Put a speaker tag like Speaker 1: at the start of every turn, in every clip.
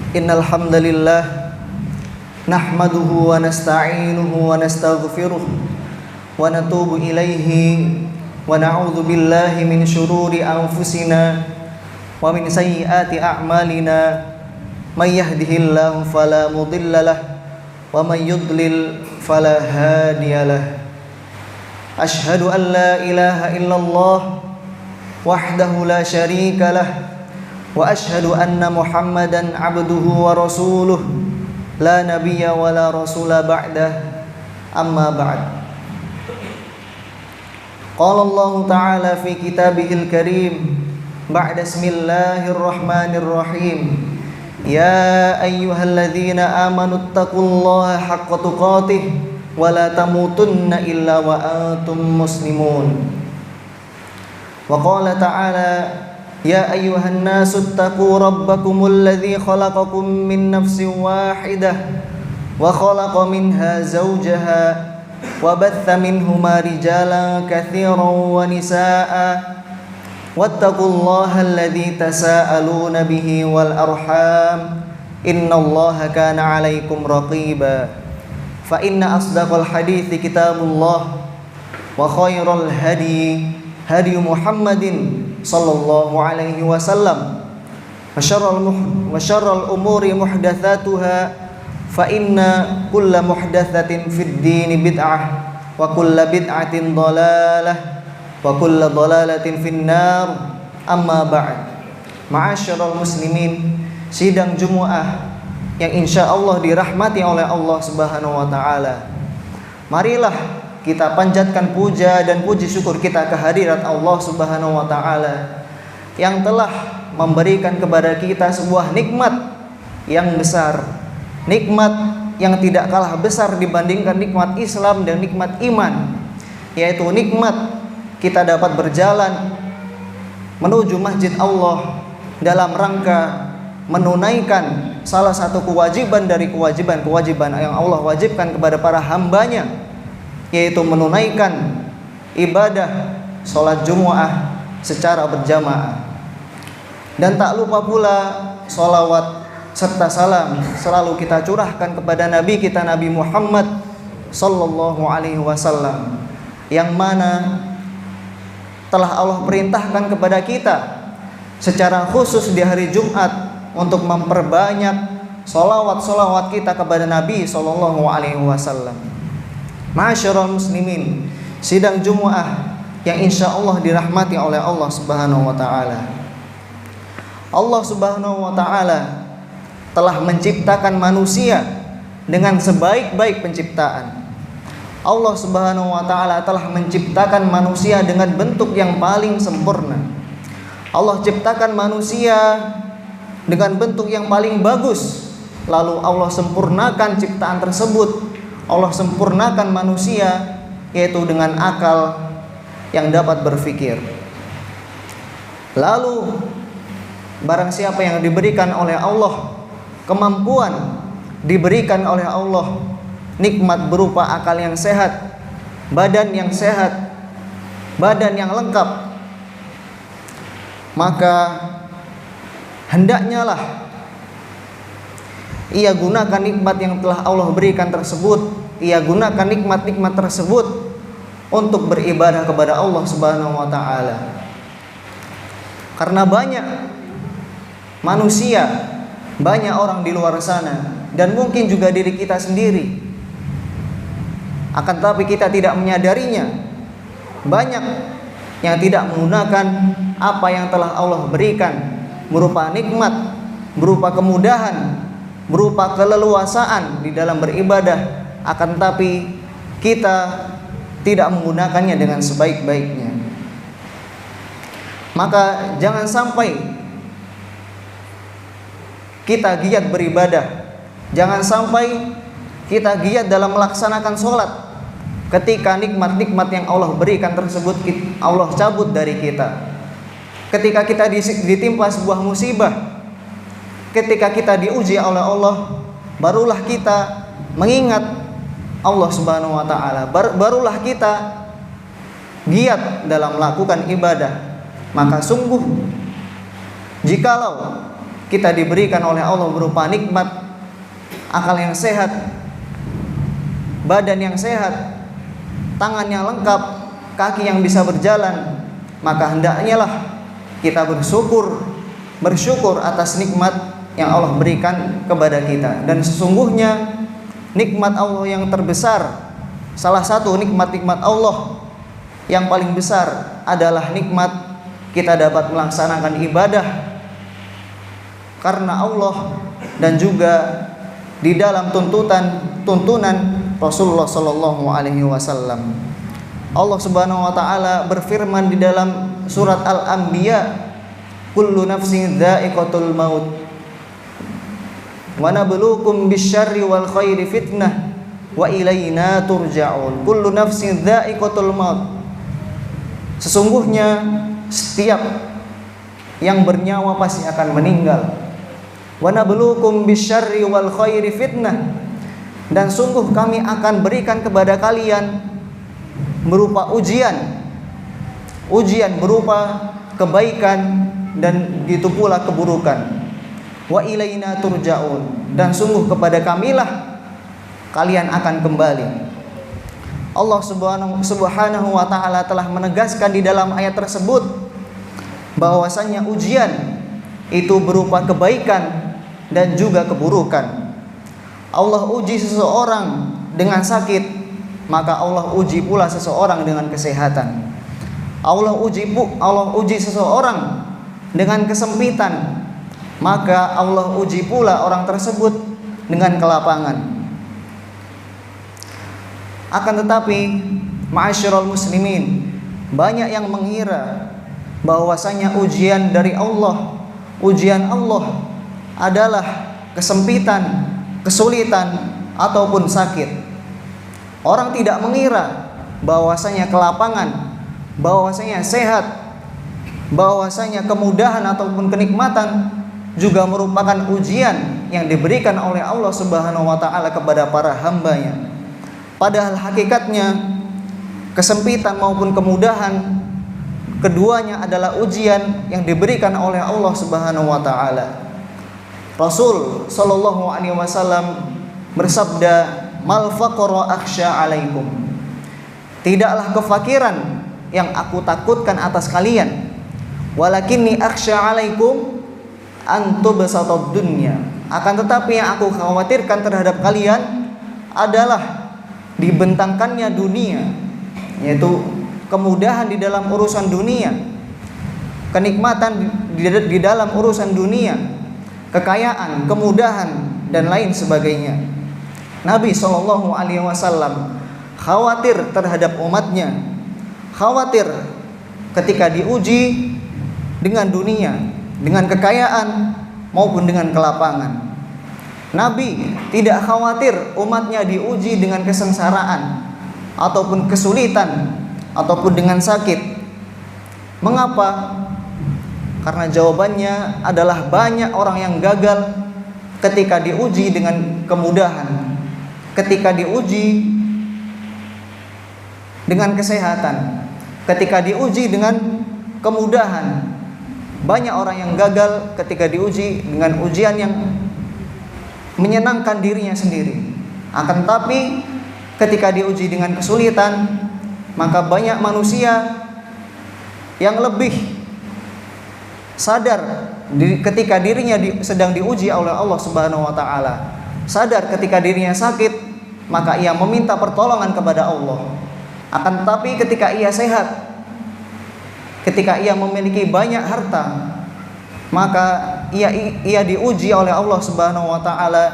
Speaker 1: Innal hamdalillah nahmaduhu wa nasta'inuhu wa nastaghfiruh wa natubu ilaihi wa na'udzu billahi min syururi anfusina wa min sayyiati a'malina may yahdihillahu fala mudilla lahu wa may yudlil fala hadiyalah. Ashhadu an la ilaha illallah wahdahu la syarika lah wa ashhadu anna Muhammadan abduhu wa rasuluh la nabiyya wa la rasula ba'dah. Amma ba'd. Qala Allah ta'ala fi kitabihil karim ba'da bismillahirrahmanirrahim. Ya ayyuhalladzina amanu taqullaha haqqa tuqatih wa la tamutunna illa wa antum muslimun. Wa qala ta'ala ya ayyuhan nasu taqu rabbakumul ladzi khalaqakum min nafsin wahidah wa khalaqa minha zawjaha wa batha minhuma rijalan katsiran wa nisaa'a wattaqullaha alladzi tasaaluna bihi wal arham innallaha kana 'alaikum raqiba. Fa inna asdaqal hadithi kitabullah wa khairal hadi Muhammadin sallallahu alaihi wasallam wa syarrul umuri muhdatsatuha fa inna kulla muhdatsatin fid dini bid'ah wa kulla bid'atin dhalalah wa kulla dhalalatin finnar. Amma ba'd. Ma'asyiral muslimin, sidang Jumat yang insyaallah dirahmati oleh Allah Subhanahu wa taala. Marilah kita panjatkan puja dan puji syukur kita kehadirat Allah Subhanahu wa taala yang telah memberikan kepada kita sebuah nikmat yang besar, nikmat yang tidak kalah besar dibandingkan nikmat Islam dan nikmat iman, yaitu nikmat kita dapat berjalan menuju masjid Allah dalam rangka menunaikan salah satu kewajiban dari kewajiban yang Allah wajibkan kepada para hambanya, yaitu menunaikan ibadah sholat Jumu'ah secara berjamaah. Dan tak lupa pula sholawat serta salam selalu kita curahkan kepada Nabi kita Nabi Muhammad sallallahu alaihi wasallam, yang mana telah Allah perintahkan kepada kita secara khusus di hari Jumat untuk memperbanyak sholawat kita kepada Nabi sallallahu alaihi wasallam. Ma'asyiral muslimin, sidang Jumat yang insyaallah dirahmati oleh Allah Subhanahu wa taala. Allah Subhanahu wa taala telah menciptakan manusia dengan sebaik-baik penciptaan. Allah Subhanahu wa taala telah menciptakan manusia dengan bentuk yang paling sempurna. Allah ciptakan manusia dengan bentuk yang paling bagus. Lalu Allah sempurnakan ciptaan tersebut. Allah sempurnakan manusia yaitu dengan akal yang dapat berpikir. Lalu barang siapa yang diberikan oleh Allah kemampuan, diberikan oleh Allah nikmat berupa akal yang sehat, badan yang sehat, badan yang lengkap, maka hendaknya lah ia gunakan nikmat yang telah Allah berikan tersebut, ia gunakan nikmat-nikmat tersebut untuk beribadah kepada Allah Subhanahu wa taala. Karena banyak manusia, banyak orang di luar sana, dan mungkin juga diri kita sendiri, akan tetapi kita tidak menyadarinya, banyak yang tidak menggunakan apa yang telah Allah berikan berupa nikmat, berupa kemudahan, berupa keleluasaan di dalam beribadah, akan tetapi kita tidak menggunakannya dengan sebaik-baiknya. Maka jangan sampai kita giat beribadah, jangan sampai kita giat dalam melaksanakan sholat ketika nikmat-nikmat yang Allah berikan tersebut Allah cabut dari kita. Ketika kita ditimpa sebuah musibah, ketika kita diuji oleh Allah, barulah kita mengingat Allah Subhanahu wa taala, barulah kita giat dalam melakukan ibadah. Maka sungguh jikalau kita diberikan oleh Allah berupa nikmat akal yang sehat, badan yang sehat, tangan yang lengkap, kaki yang bisa berjalan, maka hendaknya lah kita bersyukur atas nikmat yang Allah berikan kepada kita. Dan sesungguhnya nikmat Allah yang terbesar, salah satu nikmat-nikmat Allah yang paling besar adalah nikmat kita dapat melaksanakan ibadah karena Allah, dan juga di dalam tuntunan Rasulullah sallallahu alaihi wasallam. Allah Subhanahu wa taala berfirman di dalam surat Al-Anbiya, kullu nafsin dha'iqatul maut wa nabluukum bisyarri wal khairi fitnah wa ilaina turja'un. Kullu nafsin dha'iqatul maut, sesungguhnya setiap yang bernyawa pasti akan meninggal. Wa nabluukum bisyarri wal khairi fitnah, dan sungguh kami akan berikan kepada kalian berupa ujian berupa kebaikan, dan itu pula keburukan. Wa ilaina turja'un, dan sungguh kepada kamilah kalian akan kembali. Allah Subhanahu wa taala telah menegaskan di dalam ayat tersebut bahwasanya ujian itu berupa kebaikan dan juga keburukan. Allah uji seseorang dengan sakit, maka Allah uji pula seseorang dengan kesehatan. Allah uji seseorang dengan kesempitan, maka Allah uji pula orang tersebut dengan kelapangan. Akan tetapi, ma'asyiral muslimin, banyak yang mengira bahwasanya ujian dari Allah, ujian Allah adalah kesempitan, kesulitan, ataupun sakit. Orang tidak mengira bahwasanya kelapangan, bahwasanya sehat, bahwasanya kemudahan ataupun kenikmatan juga merupakan ujian yang diberikan oleh Allah Subhanahu wa taala kepada para hambanya. Padahal hakikatnya kesempitan maupun kemudahan keduanya adalah ujian yang diberikan oleh Allah Subhanahu wa taala. Rasul sallallahu alaihi wasallam bersabda, "Mal faqra akhsha alaikum." Tidaklah kefakiran yang aku takutkan atas kalian, walakinni akhsha alaikum an tubsatad dunya. Akan tetapi yang aku khawatirkan terhadap kalian adalah dibentangkannya dunia, yaitu kemudahan di dalam urusan dunia, kenikmatan di dalam urusan dunia, kekayaan, kemudahan, dan lain sebagainya. Nabi SAW khawatir terhadap umatnya, khawatir ketika diuji dengan dunia, dengan kekayaan maupun dengan kelapangan. Nabi tidak khawatir umatnya diuji dengan kesengsaraan ataupun kesulitan ataupun dengan sakit. Mengapa? Karena jawabannya adalah banyak orang yang gagal ketika diuji dengan kemudahan, ketika diuji dengan kesehatan, ketika diuji dengan kemudahan. Banyak orang yang gagal ketika diuji dengan ujian yang menyenangkan dirinya sendiri. Akan tetapi ketika diuji dengan kesulitan, maka banyak manusia yang lebih sadar ketika dirinya sedang diuji oleh Allah Subhanahu wa taala. Sadar ketika dirinya sakit, maka ia meminta pertolongan kepada Allah. Akan tetapi ketika ia sehat, ketika ia memiliki banyak harta, maka ia diuji oleh Allah Subhanahu wa taala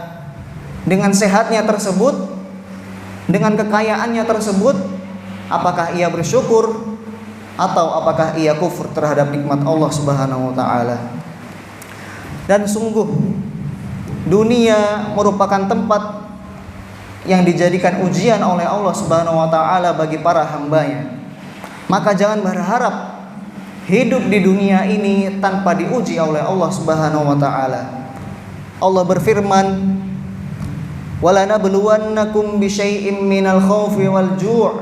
Speaker 1: dengan sehatnya tersebut, dengan kekayaannya tersebut, apakah ia bersyukur atau apakah ia kufur terhadap nikmat Allah Subhanahu wa taala. Dan sungguh dunia merupakan tempat yang dijadikan ujian oleh Allah Subhanahu wa taala bagi para hambanya. Maka jangan berharap hidup di dunia ini tanpa diuji oleh Allah Subhanahu wa taala. Allah berfirman, "Wala nabluwannakum bisyai'im minal khaufi wal ju'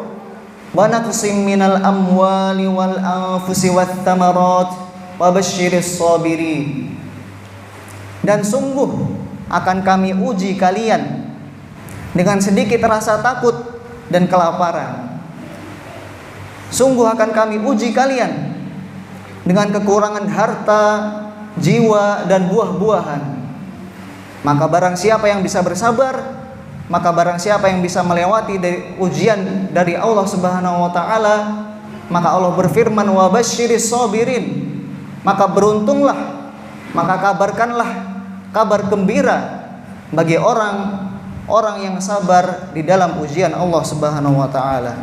Speaker 1: wa naqsim minal amwali wal anfusi wath thamarat wa basyiris sabirin." Dan sungguh akan kami uji kalian dengan sedikit rasa takut dan kelaparan. Sungguh akan kami uji kalian dengan kekurangan harta, jiwa, dan buah-buahan. Maka barang siapa yang bisa bersabar, maka barang siapa yang bisa melewati dari ujian dari Allah Subhanahu wa taala, maka Allah berfirman, wa basyiris sabirin, maka beruntunglah, maka kabarkanlah kabar gembira bagi orang yang sabar di dalam ujian Allah Subhanahu wa taala.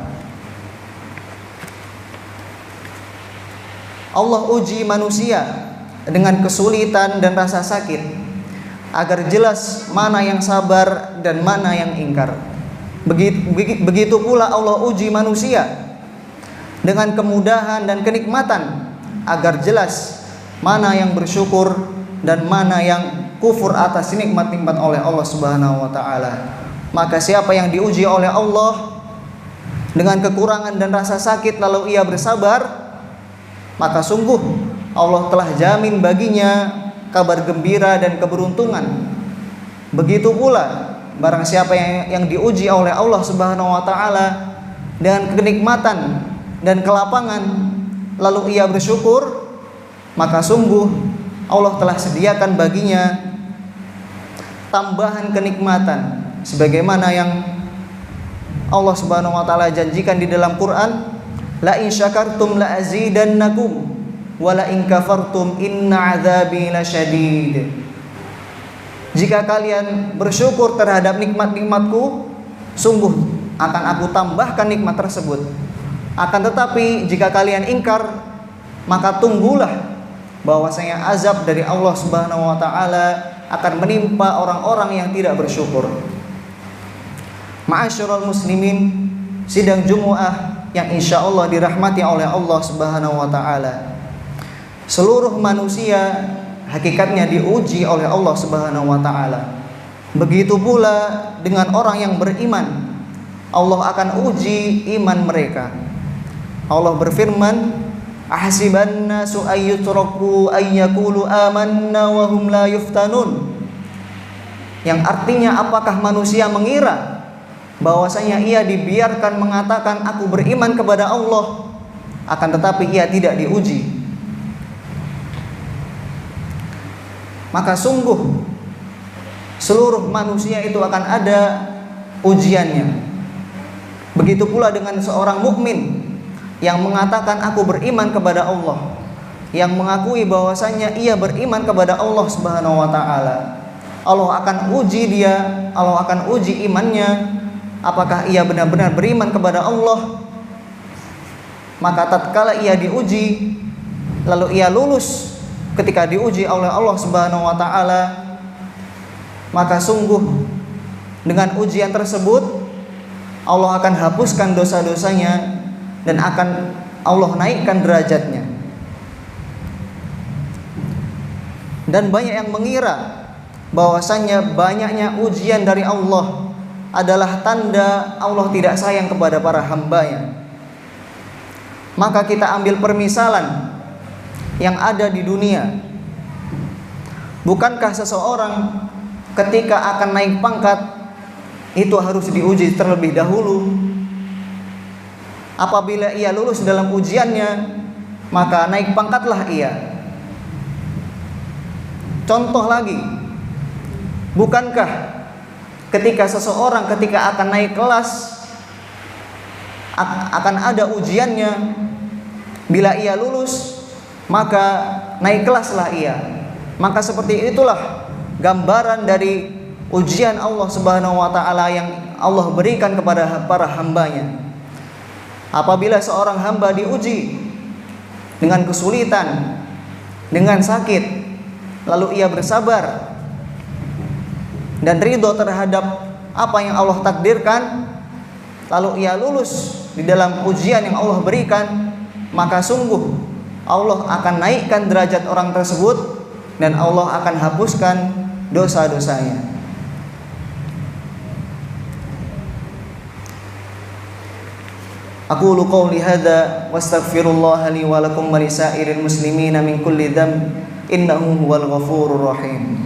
Speaker 1: Allah uji manusia dengan kesulitan dan rasa sakit agar jelas mana yang sabar dan mana yang ingkar. Begitu pula Allah uji manusia dengan kemudahan dan kenikmatan agar jelas mana yang bersyukur dan mana yang kufur atas nikmat-nikmat oleh Allah Subhanahu wa taala. Maka siapa yang diuji oleh Allah dengan kekurangan dan rasa sakit lalu ia bersabar, maka sungguh Allah telah jamin baginya kabar gembira dan keberuntungan. Begitu pula barang siapa yang diuji oleh Allah Subhanahu wa taala dengan kenikmatan dan kelapangan lalu ia bersyukur, maka sungguh Allah telah sediakan baginya tambahan kenikmatan sebagaimana yang Allah Subhanahu wa taala janjikan di dalam Quran, la in syakartum la azidannakum wa la in kafartum inna adzabi lasyadid. Jika kalian bersyukur terhadap nikmat-nikmatku, sungguh akan aku tambahkan nikmat tersebut. Akan tetapi jika kalian ingkar, maka tunggulah bahwasanya azab dari Allah Subhanahu wa taala akan menimpa orang-orang yang tidak bersyukur. Ma'asyiral muslimin, sidang Jumu'ah yang insyaallah dirahmati oleh Allah Subhanahu wa taala. Seluruh manusia hakikatnya diuji oleh Allah Subhanahu wa taala. Begitu pula dengan orang yang beriman, Allah akan uji iman mereka. Allah berfirman, ahsiban nasu ayyutraku ayyakulu amanna wa hum la yuftanun. Yang artinya, apakah manusia mengira bahwasanya ia dibiarkan mengatakan aku beriman kepada Allah, akan tetapi ia tidak diuji. Maka sungguh seluruh manusia itu akan ada ujiannya. Begitu pula dengan seorang mukmin yang mengatakan aku beriman kepada Allah, yang mengakui bahwasanya ia beriman kepada Allah Subhanahu wa taala. Allah akan uji dia, Allah akan uji imannya, apakah ia benar-benar beriman kepada Allah. Maka tatkala ia diuji lalu ia lulus ketika diuji oleh Allah Subhanahu wa taala, maka sungguh dengan ujian tersebut Allah akan hapuskan dosa-dosanya dan akan Allah naikkan derajatnya. Dan banyak yang mengira bahwasanya banyaknya ujian dari Allah adalah tanda Allah tidak sayang kepada para hambanya. Maka kita ambil permisalan yang ada di dunia. Bukankah seseorang ketika akan naik pangkat itu harus diuji terlebih dahulu? Apabila ia lulus dalam ujiannya, maka naik pangkatlah ia. Contoh lagi, bukankah ketika seseorang ketika akan naik kelas akan ada ujiannya? Bila ia lulus, maka naik kelaslah ia. Maka seperti itulah gambaran dari ujian Allah Subhanahu wa taala yang Allah berikan kepada para hambanya. Apabila seorang hamba diuji dengan kesulitan, dengan sakit, lalu ia bersabar dan ridho terhadap apa yang Allah takdirkan, lalu ia lulus di dalam ujian yang Allah berikan, maka sungguh Allah akan naikkan derajat orang tersebut dan Allah akan hapuskan dosa-dosanya. Aqulu qawli hadza wastaghfirullah li wa lakum wa lisairil muslimina min kulli dhanb innahu huwal ghafurur rahim.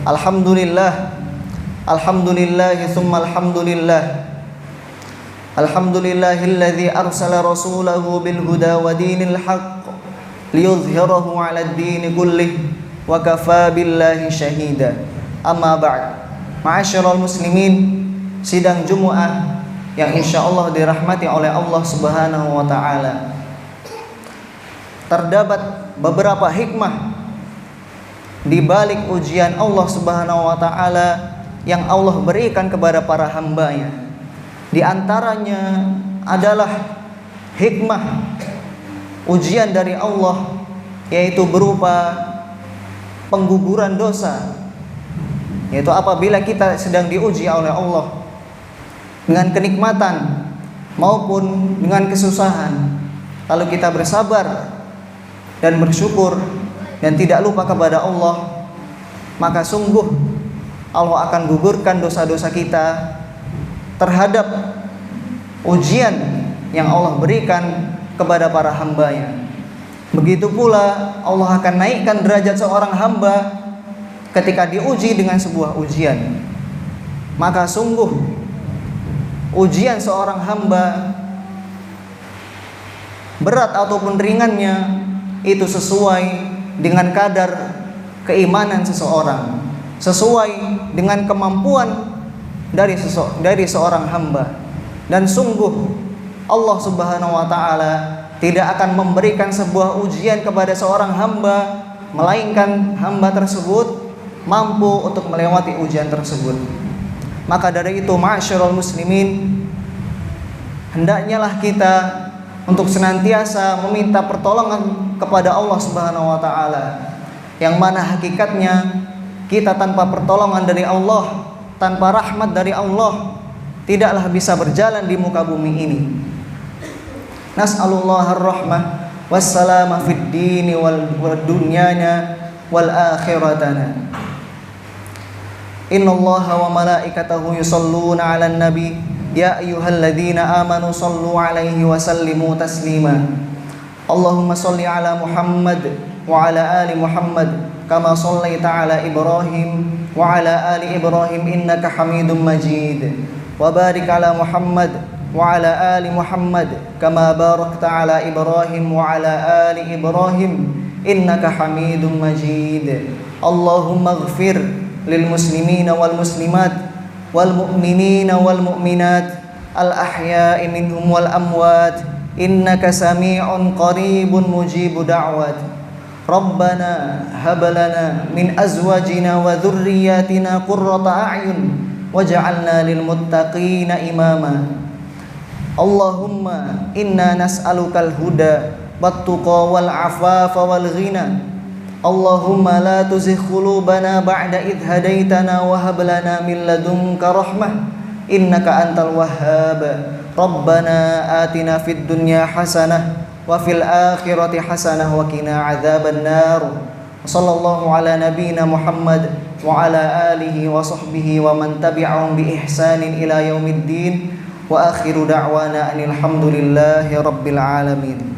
Speaker 1: Alhamdulillah, alhamdulillahi thumma alhamdulillah. Alhamdulillahilladzi arsala rasulahu bil huda wa dinil haqq liyudhhirahu 'alad dini kullih wa kafaa billahi syahida. Amma ba'd. Ma'asyiral muslimin, sidang Jumat yang insyaallah dirahmati oleh Allah Subhanahu wa taala. Terdapat beberapa hikmah di balik ujian Allah Subhanahu wa taala yang Allah berikan kepada para hamba-Nya. Di antaranya adalah hikmah ujian dari Allah, yaitu berupa pengguguran dosa. Yaitu apabila kita sedang diuji oleh Allah dengan kenikmatan maupun dengan kesusahan, lalu kita bersabar dan bersyukur dan tidak lupa kepada Allah, maka sungguh Allah akan gugurkan dosa-dosa kita terhadap ujian yang Allah berikan kepada para hamba-Nya. Begitu pula Allah akan naikkan derajat seorang hamba ketika diuji dengan sebuah ujian. Maka sungguh ujian seorang hamba, berat ataupun ringannya, itu sesuai dengan kadar keimanan seseorang, sesuai dengan kemampuan dari seorang hamba. Dan sungguh Allah Subhanahu wa taala tidak akan memberikan sebuah ujian kepada seorang hamba melainkan hamba tersebut mampu untuk melewati ujian tersebut. Maka dari itu, ma'asyiral muslimin, hendaknya lah kita untuk senantiasa meminta pertolongan kepada Allah Subhanahu wa taala, yang mana hakikatnya kita tanpa pertolongan dari Allah, tanpa rahmat dari Allah, tidaklah bisa berjalan di muka bumi ini. Nas'alullahar rahmah wassalama fid dini wal dunyana wal akhiratana. Innallaha wa malaikatahu yusholluna 'alan nabi ya ayyuhalladzina amanu shallu 'alaihi wa sallimu taslima. Allahumma shalli 'ala Muhammad wa 'ala ali Muhammad kama shallaita 'ala Ibrahim wa 'ala ali Ibrahim innaka Hamidum Majid. Wa barik 'ala Muhammad wa 'ala ali Muhammad kama barakta 'ala Ibrahim wa 'ala ali Ibrahim innaka Hamidum Majid. Allahumma ighfir lil muslimina wal muslimat wal mu'minina wal mu'minat al ahya'i minhum wal amwat innaka sami'un qaribun mujibu da'wat. Rabbana hab lana min azwajina wa dhurriyyatina qurrata a'yun waj'alna lil muttaqina imama. Allahumma inna nas'alukal huda wat tuqa wal afafa wal ghina. Allahumma la tuzigh qulubana ba'da idh hadaitana wa hab lana min ladunka rahmah innaka antal wahhab. Rabbana atina fid dunya hasanah wa fil akhirati hasanah wa qina adzaban nar. Sallallahu ala nabiyyina Muhammad wa ala alihi wa sahbihi wa man tabi'ahum bi ihsanin ila yaumiddin. Wa akhiru da'wana anil hamdulillahi rabbil alamin.